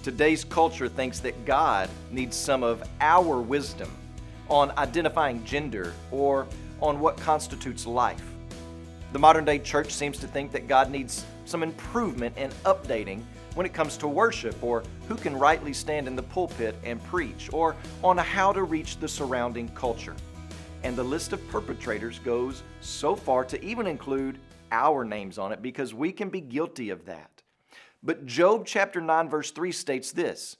Today's culture thinks that God needs some of our wisdom on identifying gender or on what constitutes life. The modern day church seems to think that God needs some improvement and updating when it comes to worship, or who can rightly stand in the pulpit and preach, or on how to reach the surrounding culture. And the list of perpetrators goes so far to even include our names on it, because we can be guilty of that. But Job chapter 9 verse 3 states this: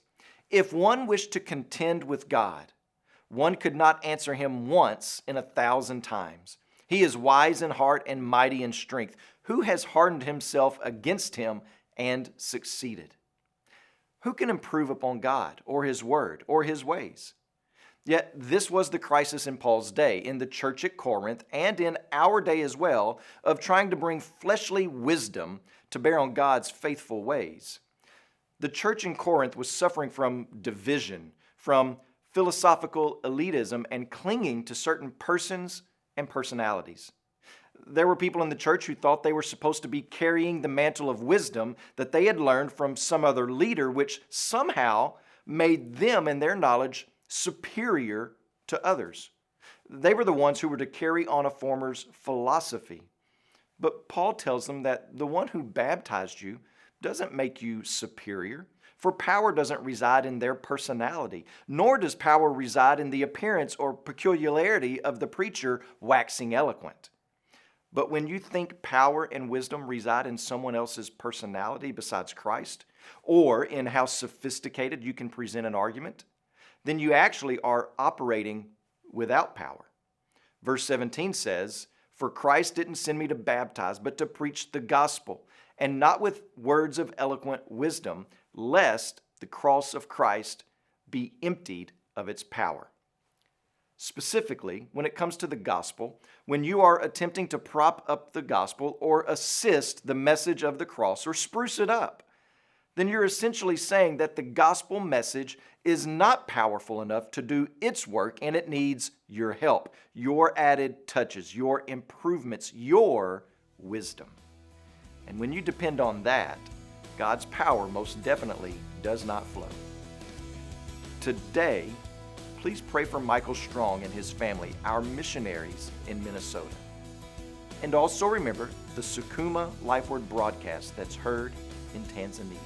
if one wished to contend with God, one could not answer him once in 1,000 times. He is wise in heart and mighty in strength. Who has hardened himself against him and succeeded? Who can improve upon God or His Word or His ways? Yet this was the crisis in Paul's day, in the church at Corinth, and in our day as well, of trying to bring fleshly wisdom to bear on God's faithful ways. The church in Corinth was suffering from division, from philosophical elitism, and clinging to certain persons and personalities. There were people in the church who thought they were supposed to be carrying the mantle of wisdom that they had learned from some other leader, which somehow made them and their knowledge superior to others. They were the ones who were to carry on a former's philosophy. But Paul tells them that the one who baptized you doesn't make you superior, for power doesn't reside in their personality, nor does power reside in the appearance or peculiarity of the preacher waxing eloquent. But when you think power and wisdom reside in someone else's personality besides Christ, or in how sophisticated you can present an argument, then you actually are operating without power. Verse 17 says, "For Christ didn't send me to baptize, but to preach the gospel, and not with words of eloquent wisdom, lest the cross of Christ be emptied of its power." Specifically, when it comes to the gospel, when you are attempting to prop up the gospel or assist the message of the cross or spruce it up, then you're essentially saying that the gospel message is not powerful enough to do its work, and it needs your help, your added touches, your improvements, your wisdom. And when you depend on that, God's power most definitely does not flow. Today, please pray for Michael Strong and his family, our missionaries in Minnesota. And also remember the Sukuma Lifeword broadcast that's heard in Tanzania.